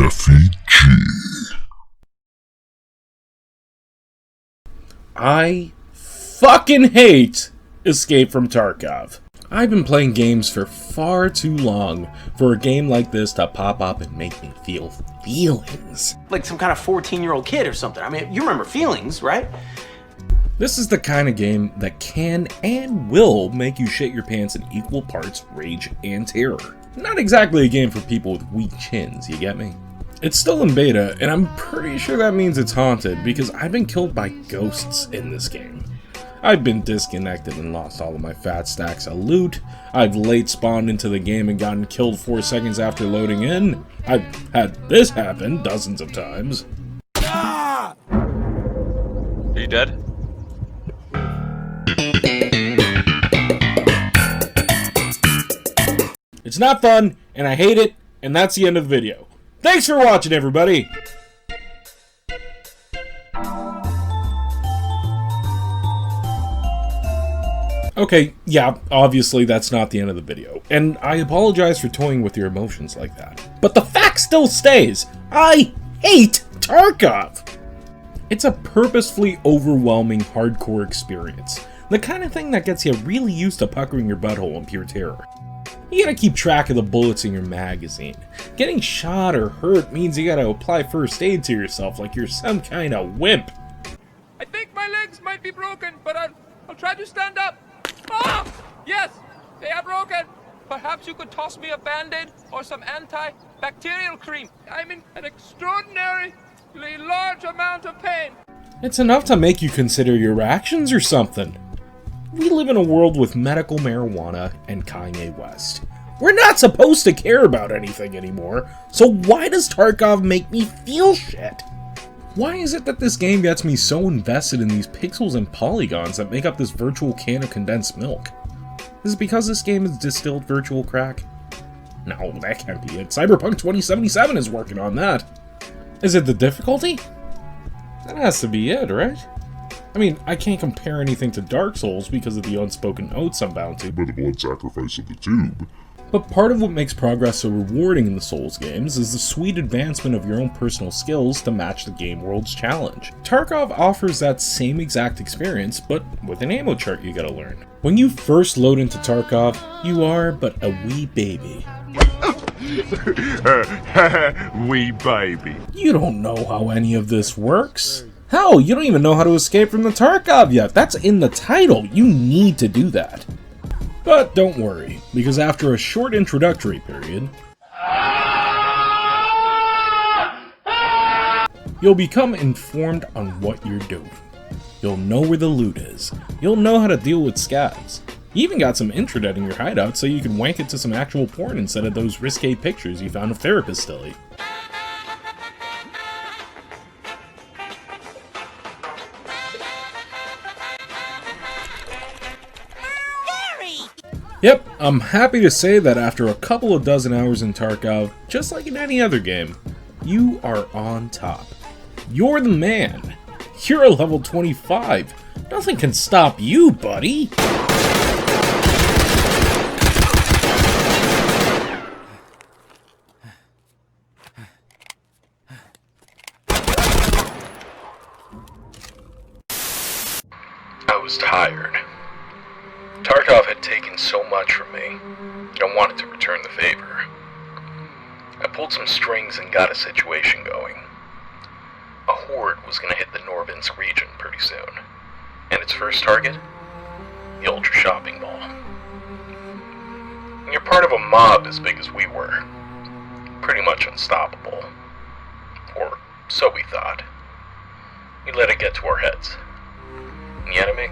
FEG. I fucking hate Escape from Tarkov. I've been playing games for far too long for a game like this to pop up and make me feel feelings. Like some kind of 14-year-old kid or something. I mean, you remember feelings, right? This is the kind of game that can and will make you shit your pants in equal parts rage and terror. Not exactly a game for people with weak chins, you get me? It's still in beta, and I'm pretty sure that means it's haunted because I've been killed by ghosts in this game. I've been disconnected and lost all of my fat stacks of loot. I've late spawned into the game and gotten killed 4 seconds after loading in. I've had this happen dozens of times. Are you dead? It's not fun, and I hate it, and that's the end of the video. Thanks for watching, everybody! Okay, yeah, obviously that's not the end of the video, and I apologize for toying with your emotions like that. But the fact still stays, I hate Tarkov! It's a purposefully overwhelming hardcore experience, the kind of thing that gets you really used to puckering your butthole in pure terror. You gotta keep track of the bullets in your magazine. Getting shot or hurt means you gotta apply first aid to yourself like you're some kind of wimp. I think my legs might be broken, but I'll try to stand up. Ah! Yes, they are broken. Perhaps you could toss me a Band-Aid or some antibacterial cream. I'm in an extraordinarily large amount of pain. It's enough to make you consider your actions or something. We live in a world with medical marijuana and Kanye West. We're not supposed to care about anything anymore, so why does Tarkov make me feel shit? Why is it that this game gets me so invested in these pixels and polygons that make up this virtual can of condensed milk? Is it because this game is distilled virtual crack? No, that can't be it. Cyberpunk 2077 is working on that. Is it the difficulty? That has to be it, right? I mean, I can't compare anything to Dark Souls because of the unspoken oaths I'm bound to. By the blood sacrifice of the tube. But part of what makes progress so rewarding in the Souls games is the sweet advancement of your own personal skills to match the game world's challenge. Tarkov offers that same exact experience, but with an ammo chart you gotta learn. When you first load into Tarkov, you are but a wee baby. Wee baby. You don't know how any of this works. Hell, you don't even know how to escape from the Tarkov yet. That's in the title. You need to do that. But don't worry, because after a short introductory period, you'll become informed on what you're doing. You'll know where the loot is. You'll know how to deal with scavs. You even got some intranet in your hideout so you can wank it to some actual porn instead of those risque pictures you found of therapists silly. Yep, I'm happy to say that after a couple of dozen hours in Tarkov, just like in any other game, you are on top. You're the man. You're a level 25. Nothing can stop you, buddy. I was tired. Tarkov had taken so much from me, and I wanted to return the favor. I pulled some strings and got a situation going. A horde was going to hit the Norvinsk region pretty soon, and its first target? The Ultra Shopping Mall. When you're part of a mob as big as we were, pretty much unstoppable. Or so we thought. We let it get to our heads. And the enemy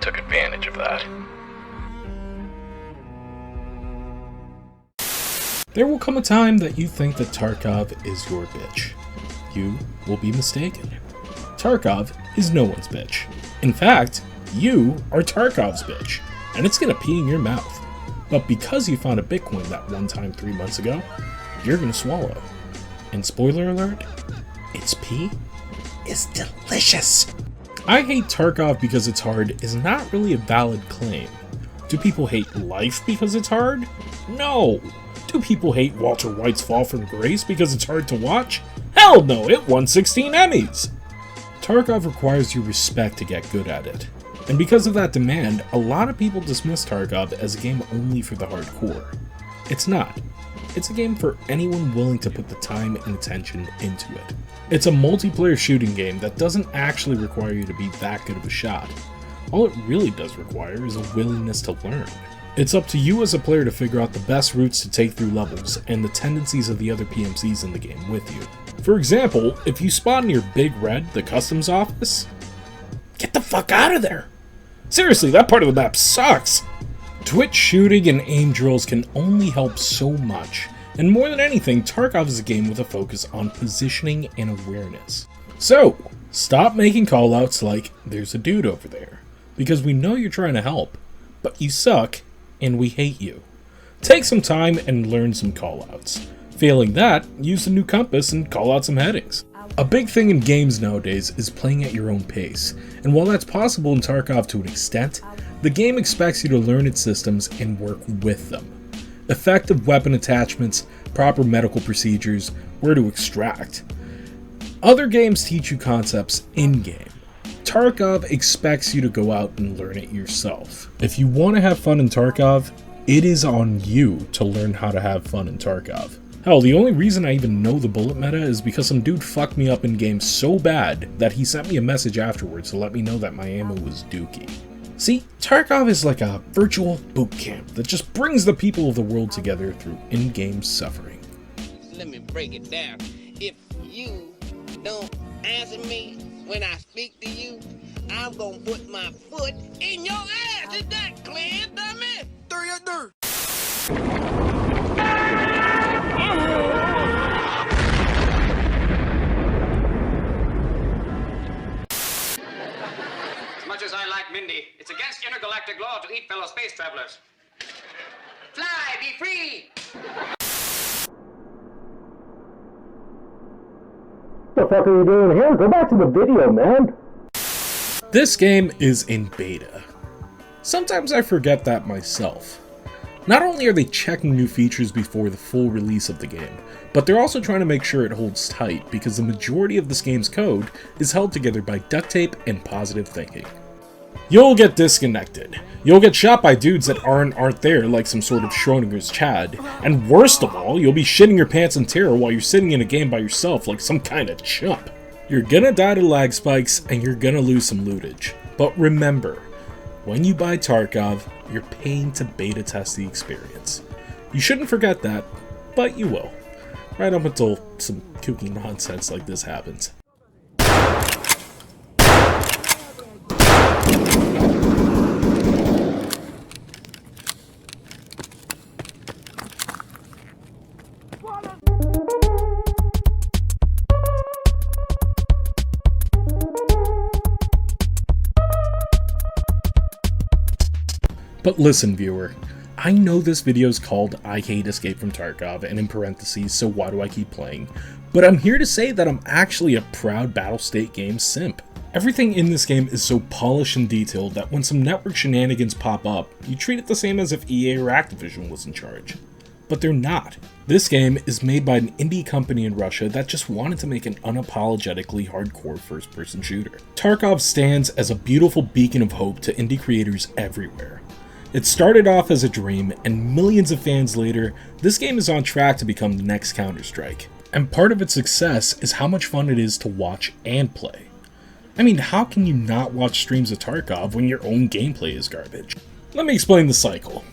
took advantage of that. There will come a time that you think that Tarkov is your bitch. You will be mistaken. Tarkov is no one's bitch. In fact, you are Tarkov's bitch, and it's gonna pee in your mouth. But because you found a Bitcoin that one time 3 months ago, you're gonna swallow. And spoiler alert, its pee is delicious. I hate Tarkov because it's hard is not really a valid claim. Do people hate life because it's hard? No! Do people hate Walter White's Fall from Grace because it's hard to watch? Hell no, it won 16 Emmys! Tarkov requires your respect to get good at it. And because of that demand, a lot of people dismiss Tarkov as a game only for the hardcore. It's not. It's a game for anyone willing to put the time and attention into it. It's a multiplayer shooting game that doesn't actually require you to be that good of a shot. All it really does require is a willingness to learn. It's up to you as a player to figure out the best routes to take through levels and the tendencies of the other PMCs in the game with you. For example, if you spawn near Big Red, the customs office, get the fuck out of there! Seriously, that part of the map sucks! Twitch shooting and aim drills can only help so much, and more than anything, Tarkov is a game with a focus on positioning and awareness. So, stop making callouts like, there's a dude over there, because we know you're trying to help, but you suck, and we hate you. Take some time and learn some callouts. Failing that, use the new compass and call out some headings. A big thing in games nowadays is playing at your own pace, and while that's possible in Tarkov to an extent, the game expects you to learn its systems and work with them. Effective weapon attachments, proper medical procedures, where to extract. Other games teach you concepts in-game. Tarkov expects you to go out and learn it yourself. If you want to have fun in Tarkov, it is on you to learn how to have fun in Tarkov. Hell, the only reason I even know the bullet meta is because some dude fucked me up in game so bad that he sent me a message afterwards to let me know that my ammo was dookie. See, Tarkov is like a virtual boot camp that just brings the people of the world together through in-game suffering. Let me break it down. If you don't answer me when I speak to you, I'm gonna put my foot in your ass. Is that clear, dummy? Throw your dirt. As much as I like Mindy, it's against intergalactic law to eat fellow space travelers. Fly, be free! What the fuck are you doing here? Go back to the video, man! This game is in beta. Sometimes I forget that myself. Not only are they checking new features before the full release of the game, but they're also trying to make sure it holds tight because the majority of this game's code is held together by duct tape and positive thinking. You'll get disconnected. You'll get shot by dudes that aren't there like some sort of Schrodinger's Chad. And worst of all, you'll be shitting your pants in terror while you're sitting in a game by yourself like some kind of chump. You're gonna die to lag spikes and you're gonna lose some lootage. But remember, when you buy Tarkov, you're paying to beta test the experience. You shouldn't forget that, but you will. Right up until some kooky nonsense like this happens. But listen, viewer, I know this video is called I Hate Escape from Tarkov and in parentheses, so why do I keep playing? But I'm here to say that I'm actually a proud Battlestate Games simp. Everything in this game is so polished and detailed that when some network shenanigans pop up, you treat it the same as if EA or Activision was in charge. But they're not. This game is made by an indie company in Russia that just wanted to make an unapologetically hardcore first-person shooter. Tarkov stands as a beautiful beacon of hope to indie creators everywhere. It started off as a dream, and millions of fans later, this game is on track to become the next Counter-Strike. And part of its success is how much fun it is to watch and play. I mean, how can you not watch streams of Tarkov when your own gameplay is garbage? Let me explain the cycle.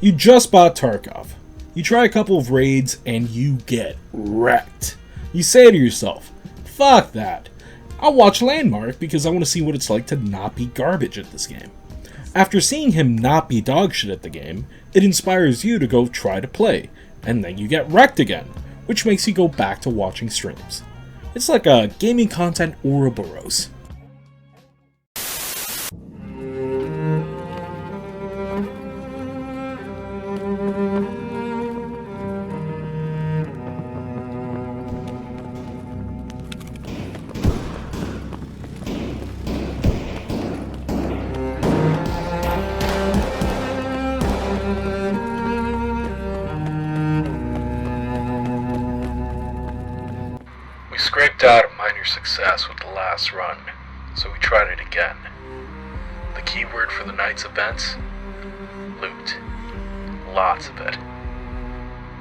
You just bought Tarkov. You try a couple of raids, and you get wrecked. You say to yourself, fuck that. I'll watch Landmark because I want to see what it's like to not be garbage at this game. After seeing him not be dogshit at the game, it inspires you to go try to play, and then you get wrecked again, which makes you go back to watching streams. It's like a gaming content Ouroboros. eked out a minor success with the last run, so we tried it again. The key word for the night's events? Loot. Lots of it.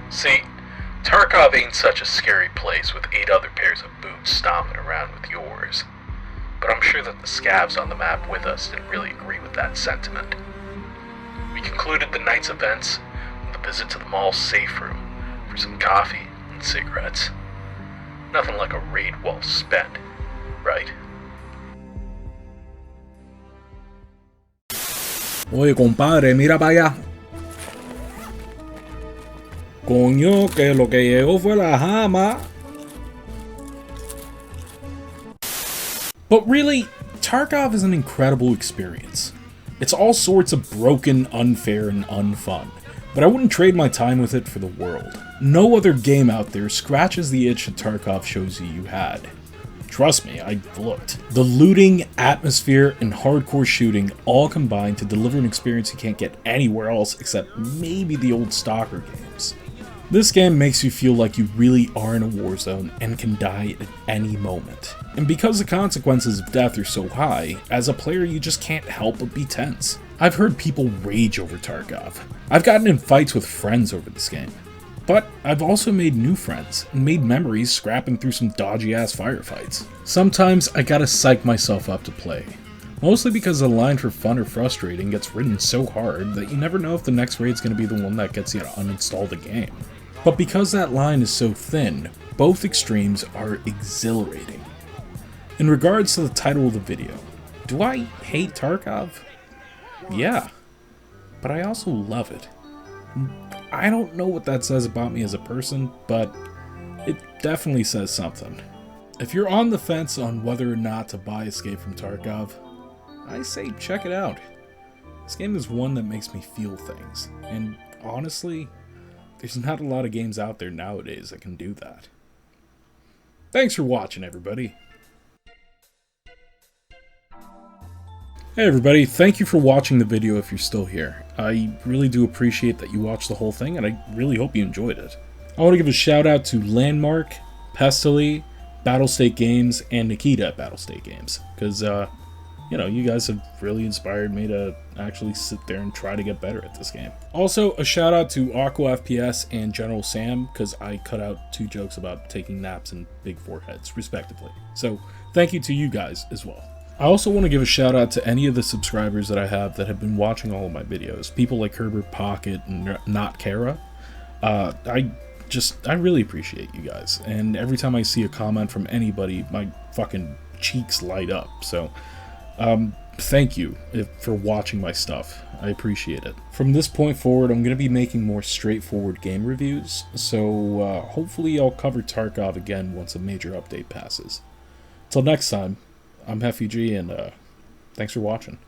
See, Tarkov ain't such a scary place with 8 other pairs of boots stomping around with yours. But I'm sure that the scavs on the map with us didn't really agree with that sentiment. We concluded the night's events with a visit to the mall's safe room for some coffee and cigarettes. Nothing like a raid well spent, right? Oye, compadre, mira para allá. Coño, que lo que llegó fue la jama. But really, Tarkov is an incredible experience. It's all sorts of broken, unfair, and unfun, but I wouldn't trade my time with it for the world. No other game out there scratches the itch that Tarkov shows you had. Trust me, I looked. The looting, atmosphere, and hardcore shooting all combine to deliver an experience you can't get anywhere else except maybe the old Stalker games. This game makes you feel like you really are in a war zone and can die at any moment. And because the consequences of death are so high, as a player you just can't help but be tense. I've heard people rage over Tarkov. I've gotten in fights with friends over this game. But I've also made new friends and made memories scrapping through some dodgy ass firefights. Sometimes I gotta psych myself up to play. Mostly because the line for fun or frustrating gets written so hard that you never know if the next raid's gonna be the one that gets you to uninstall the game. But because that line is so thin, both extremes are exhilarating. In regards to the title of the video, do I hate Tarkov? Yeah, but I also love it. I don't know what that says about me as a person, but it definitely says something. If you're on the fence on whether or not to buy Escape from Tarkov, I say check it out. This game is one that makes me feel things, and honestly, there's not a lot of games out there nowadays that can do that. Thanks for watching, everybody. Hey everybody, thank you for watching the video if you're still here. I really do appreciate that you watched the whole thing, and I really hope you enjoyed it. I want to give a shout out to Landmark, Pestily, Battlestate Games, and Nikita at Battlestate Games, because, you guys have really inspired me to actually sit there and try to get better at this game. Also, a shout out to Aqua FPS and General Sam, because I cut out 2 jokes about taking naps and big foreheads, respectively. So, thank you to you guys as well. I also want to give a shout out to any of the subscribers that I have that have been watching all of my videos. People like Herbert Pocket and Not Kara. I really appreciate you guys. And every time I see a comment from anybody, my fucking cheeks light up. So, thank you for watching my stuff. I appreciate it. From this point forward, I'm going to be making more straightforward game reviews. So, hopefully I'll cover Tarkov again once a major update passes. Till next time. I'm Hefug, and thanks for watching.